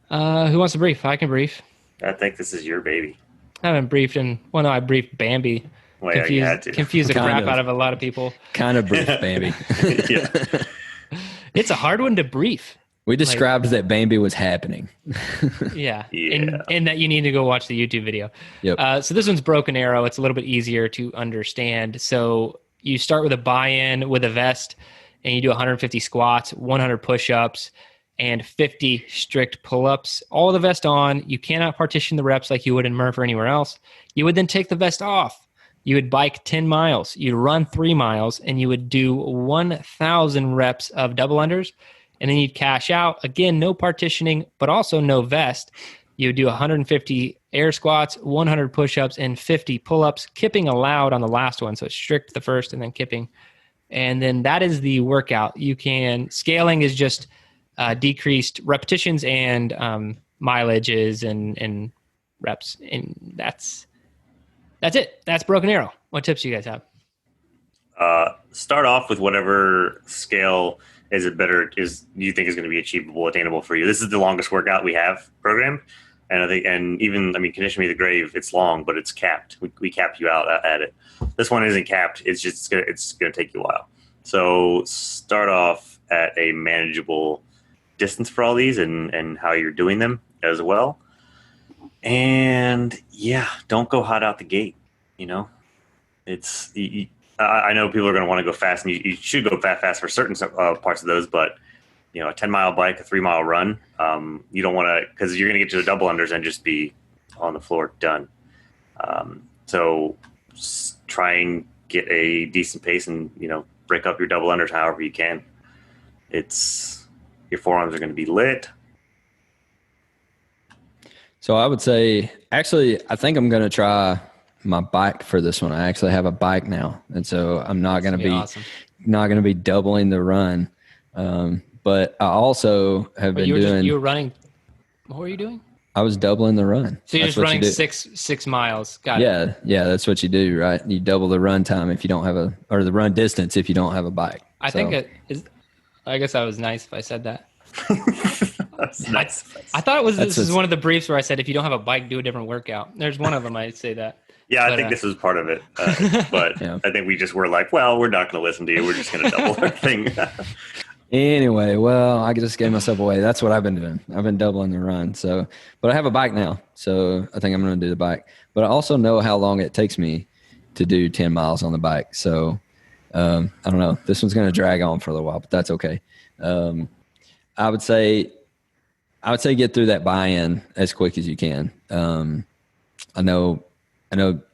Who wants to brief? I can brief. I think this is your baby. I haven't briefed I briefed Bambi. Well, yeah, you had to. Confused the crap out of a lot of people. Kind of brief Bambi. Yeah. It's a hard one to brief. We described that Bambi was happening. Yeah. Yeah. And that you need to go watch the YouTube video. Yep. So this one's Broken Arrow. It's a little bit easier to understand. So you start with a buy-in with a vest, and you do 150 squats, 100 push-ups, and 50 strict pull-ups. All the vest on. You cannot partition the reps like you would in Murph or anywhere else. You would then take the vest off. You would bike 10 miles. You'd run 3 miles, and you would do 1,000 reps of double unders. And then you'd cash out. Again, no partitioning, but also no vest. You would do 150 air squats, 100 push-ups, and 50 pull-ups, kipping allowed on the last one. So strict the first and then kipping. And then that is the workout. Scaling is just decreased repetitions and mileages and reps. And that's it. That's Broken Arrow. What tips do you guys have? Start off with whatever scale you think is going to be achievable, attainable for you. This is the longest workout we have programmed. And I think, Condition Me to the Grave, it's long, but it's capped. We capped you out at it. This one isn't capped. It's just going to take you a while. So start off at a manageable distance for all these and how you're doing them as well. And yeah, don't go hot out the gate. I know people are going to want to go fast, and you should go fast for certain parts of those, but a 10-mile bike, a 3-mile run, you don't want to, because you're going to get to the double unders and just be on the floor done. So try and get a decent pace and break up your double unders however you can. Your forearms are going to be lit. So I would say, actually, I think I'm going to try my bike for this one. I actually have a bike now, and so I'm not going to be doubling the run. But I also have been doing. You were running. What were you doing? I was doubling the run. So you're just running 6 miles. Got it. Yeah, that's what you do, right? You double the run time if you don't have or the run distance if you don't have a bike. I guess I was nice if I said that. That's nice. I thought this is one of the briefs where I said if you don't have a bike, do a different workout. There's one of them I say that. Yeah, I think this was part of it. But yeah. I think we just were like, well, we're not going to listen to you. We're just going to double our thing. Anyway, well, I just gave myself away. That's what I've been doing. I've been doubling the run. But I have a bike now, so I think I'm going to do the bike. But I also know how long it takes me to do 10 miles on the bike. So I don't know. This one's going to drag on for a little while, but that's okay. I would say get through that buy-in as quick as you can. I know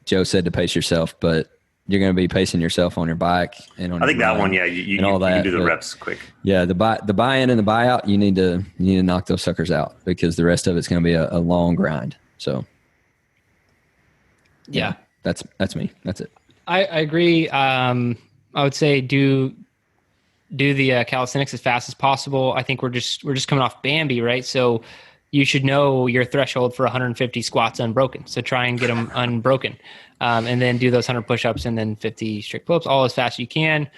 Joe said to pace yourself, but you're going to be pacing yourself on your bike and on. I think that one, yeah, you can do the reps quick. Yeah, the buy-in and the buyout, you need to knock those suckers out because the rest of it's going to be a long grind. So, yeah, that's me. That's it. I agree. I would say do the calisthenics as fast as possible. I think we're just coming off Bambi, right? So you should know your threshold for 150 squats unbroken. So try and get them unbroken. And then do those 100 push-ups and then 50 strict pull-ups all as fast as you can.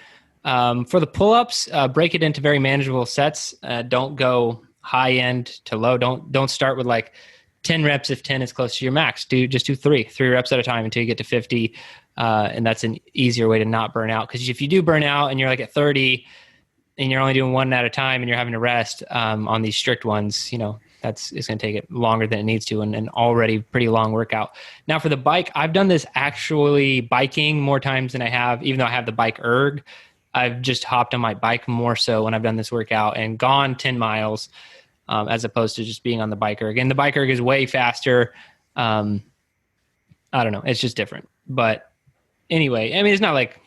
For the pull-ups, break it into very manageable sets. Don't go high end to low. Don't start with like 10 reps if 10 is close to your max. Do 3 reps at a time until you get to 50. And that's an easier way to not burn out. Because if you do burn out and you're like at 30 and you're only doing one at a time and you're having to rest on these strict ones, it's going to take it longer than it needs to, and an already pretty long workout. Now for the bike, I've done this actually biking more times than I have, even though I have the bike erg. I've just hopped on my bike more so when I've done this workout and gone 10 miles as opposed to just being on the bike erg. And the bike erg is way faster. I don't know. It's just different. But anyway, I mean, it's not like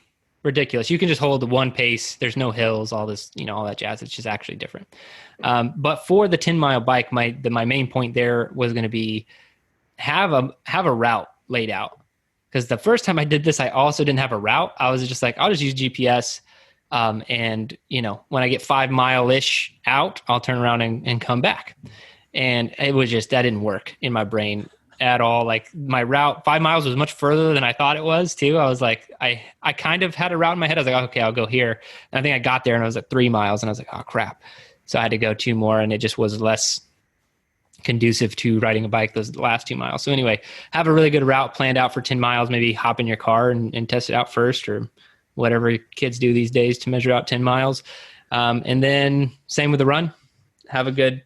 ridiculous. You can just hold the one pace. There's no hills, all this, all that jazz. It's just actually different. But for the 10-mile bike, my main point there was going to be have a route laid out. Because the first time I did this, I also didn't have a route. I was just like, I'll just use GPS. And when I get 5 mile-ish out, I'll turn around and come back. And it was just, that didn't work in my brain at all. Like my route, 5 miles was much further than I thought it was too. I was like, I kind of had a route in my head. I was like, okay, I'll go here. And I think I got there and I was at 3 miles and I was like, oh crap. So I had to go 2 more and it just was less conducive to riding a bike those last 2 miles. So anyway, have a really good route planned out for 10 miles, maybe hop in your car and test it out first, or whatever kids do these days to measure out 10 miles. And then same with the run, have a good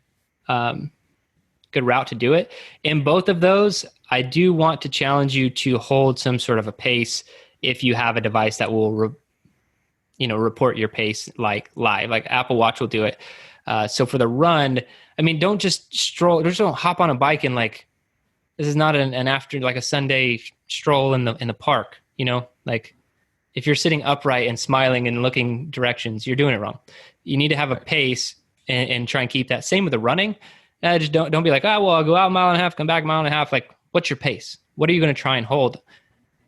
route to do it. In both of those, I do want to challenge you to hold some sort of a pace if you have a device that will, report your pace like live, like Apple Watch will do it. So for the run, I mean, don't just stroll, just don't hop on a bike and like, this is not an after like a Sunday stroll in the park, like if you're sitting upright and smiling and looking directions, you're doing it wrong. You need to have a pace and try and keep that. Same with the running. Just don't be like, well, I'll go out 1.5 miles, come back 1.5 miles. Like, what's your pace? What are you going to try and hold?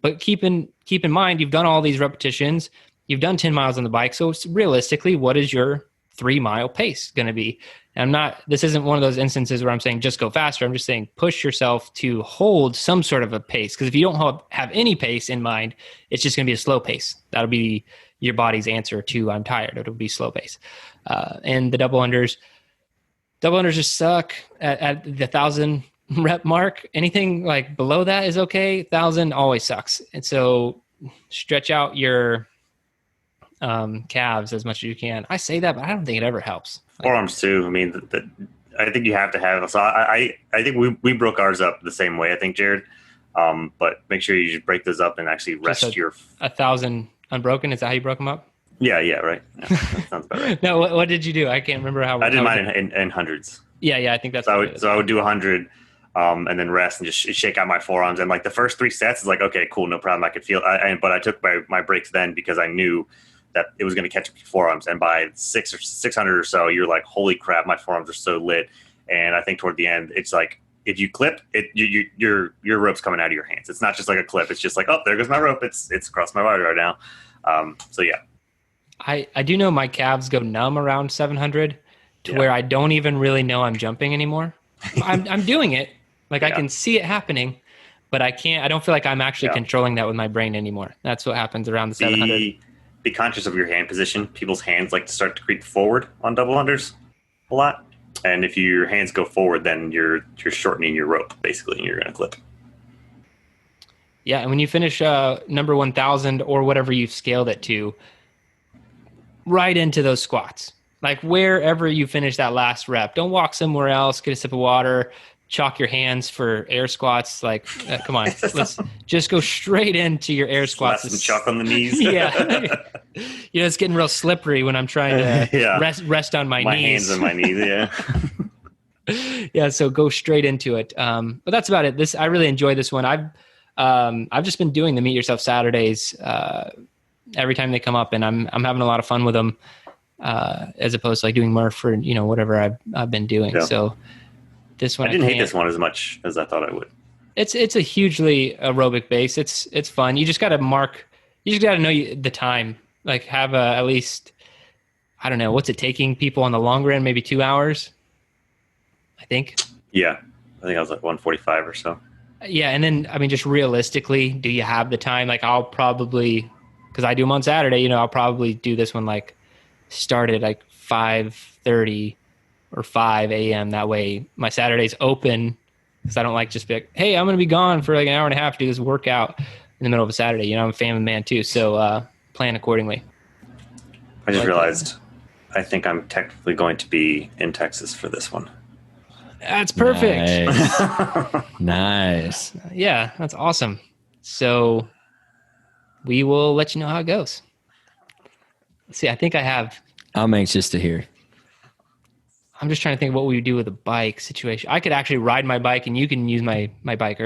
But keep in mind, you've done all these repetitions. You've done 10 miles on the bike. So realistically, what is your 3 mile pace going to be? And this isn't one of those instances where I'm saying just go faster. I'm just saying push yourself to hold some sort of a pace. Because if you don't have any pace in mind, it's just going to be a slow pace. That'll be your body's answer to I'm tired. It'll be slow pace. And the double unders just suck at the 1,000 rep mark. Anything like below that is okay. 1,000 always sucks. And so stretch out your calves as much as you can. I say that, but I don't think it ever helps. Forearms too. I mean, I think you have to have. So I think we broke ours up the same way. I think, Jared. But make sure you just break those up and actually rest your 1,000 unbroken. Is that how you broke them up? Yeah, right. Yeah, that sounds about right. No, what did you do? I can't remember how. I did mine in hundreds. Yeah, I think that's. So I would do 100, and then rest and just shake out my forearms. And like the first 3 sets is like, okay, cool, no problem. I could feel. But I took my breaks then because I knew that it was going to catch up your forearms. And by 600 or so, you're like, holy crap, my forearms are so lit. And I think toward the end, it's like, if you clip it, your rope's coming out of your hands. It's not just like a clip. It's just like, oh, there goes my rope. It's across my body right now. So yeah. I do know my calves go numb around 700 to where I don't even really know I'm jumping anymore. I'm doing it. Like I can see it happening, but I don't feel like I'm actually controlling that with my brain anymore. That's what happens around the 700. Be conscious of your hand position. People's hands like to start to creep forward on double unders a lot. And if your hands go forward, then you're shortening your rope basically, and you're going to clip. Yeah, and when you finish number 1,000 or whatever you've scaled it to, right into those squats. Like wherever you finish that last rep. Don't walk somewhere else, get a sip of water, chalk your hands for air squats. Like, come on, let's just go straight into your air squats. Some chalk on the knees. Yeah. It's getting real slippery when I'm trying to rest on my knees. My hands on my knees, yeah. Yeah, so go straight into it. But that's about it. I really enjoy this one. I've just been doing the Meet Yourself Saturdays every time they come up, and I'm having a lot of fun with them, as opposed to like doing Murph or whatever I've been doing. Yeah. So this one I didn't hate this one as much as I thought I would. It's a hugely aerobic base. It's fun. You just got to know the time. Like have at least, I don't know, what's it taking people on the longer end? Maybe 2 hours, I think. Yeah, I think I was like 145 or so. Yeah, and then I mean, just realistically, do you have the time? Like I'll probably, because I do them on Saturday, I'll probably do this one like start at like 5:30 or 5 a.m. That way my Saturday's open because I don't like just be like, hey, I'm going to be gone for like an hour and a half to do this workout in the middle of a Saturday. You know, I'm a family man too, so plan accordingly. I just realized I think I'm technically going to be in Texas for this one. That's perfect. Nice. Nice. Yeah, that's awesome. So we will let you know how it goes. Let's see, I think I have. I'm anxious to hear. I'm just trying to think what we would do with a bike situation. I could actually ride my bike and you can use my bike.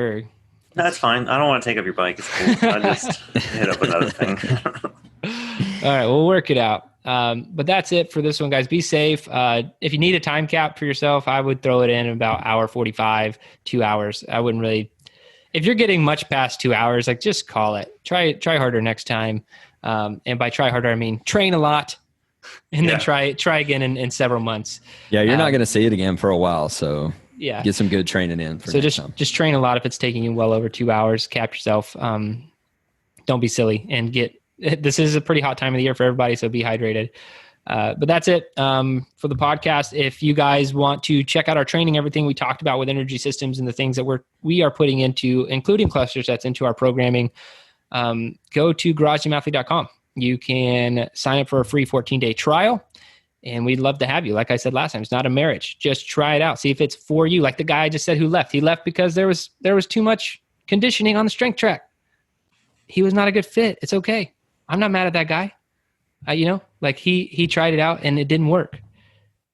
That's fine. I don't want to take up your bike. It's cool. I just hit up another thing. All right, we'll work it out. But that's it for this one, guys. Be safe. If you need a time cap for yourself, I would throw it in about hour 45, 2 hours. I wouldn't really, if you're getting much past 2 hours, like just call it. Try harder next time. And by try harder, I mean train a lot and then try again in several months. Yeah, you're not going to see it again for a while, so yeah, get some good training in. For so next time. just train a lot. If it's taking you well over 2 hours, cap yourself. Don't be silly and this is a pretty hot time of the year for everybody, so be hydrated. But that's it for the podcast. If you guys want to check out our training, everything we talked about with energy systems and the things that we are putting into, including cluster sets, into our programming, go to garagegymathlete.com. You can sign up for a free 14-day trial, and we'd love to have you. Like I said last time, it's not a marriage. Just try it out. See if it's for you. Like the guy I just said who left. He left because there was too much conditioning on the strength track. He was not a good fit. It's okay. I'm not mad at that guy. He tried it out and it didn't work.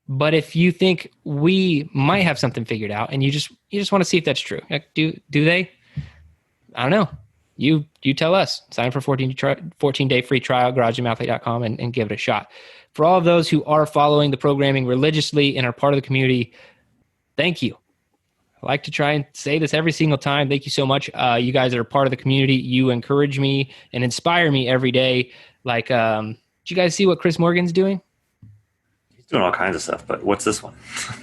But if you think we might have something figured out and you just want to see if that's true, like, do they? I don't know. You tell us. Sign up for 14-day free trial, garagegymathlete.com, and give it a shot. For all of those who are following the programming religiously and are part of the community, thank you. I like to try and say this every single time. Thank you so much. You guys are a part of the community. You encourage me and inspire me every day. Like, did you guys see what Chris Morgan's doing? He's doing all kinds of stuff, but what's this one?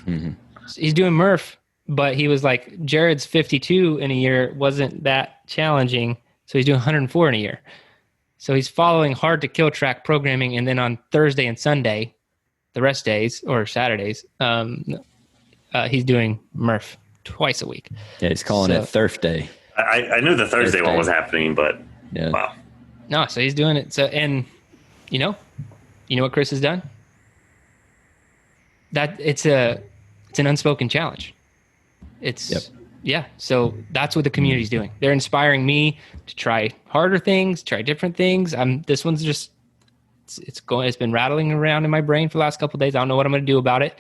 Mm-hmm. He's doing Murph, but he was like, Jared's 52 in a year wasn't that challenging, so he's doing 104 in a year. So he's following hard to kill track programming, and then on Thursday and Sunday, the rest days, or Saturdays, he's doing Murph twice a week. Yeah, he's calling it Thurf Day. I knew the Thursday one was happening, but wow. No, so he's doing it. So, and you know what Chris has done? That it's an unspoken challenge. So that's what the community's doing. They're inspiring me to try harder things, try different things. This one's just it's been rattling around in my brain for the last couple of days. I don't know what I'm going to do about it.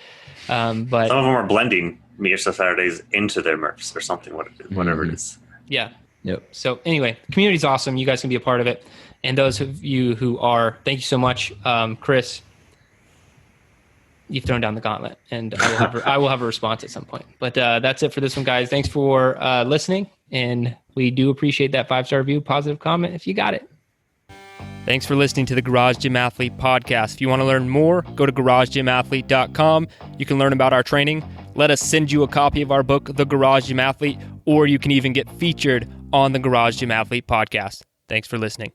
But some of them are blending Meter Saturdays into their Murphs or something, whatever it is. Yeah. Yep. So anyway, the community's awesome. You guys can be a part of it. And those of you who are, thank you so much. Chris, you've thrown down the gauntlet, and I will have a response at some point. But that's it for this one, guys. Thanks for listening, and we do appreciate that 5-star review, positive comment if you got it. Thanks for listening to the Garage Gym Athlete podcast. If you want to learn more, go to garagegymathlete.com. You can learn about our training. Let us send you a copy of our book, The Garage Gym Athlete, or you can even get featured on the Garage Gym Athlete podcast. Thanks for listening.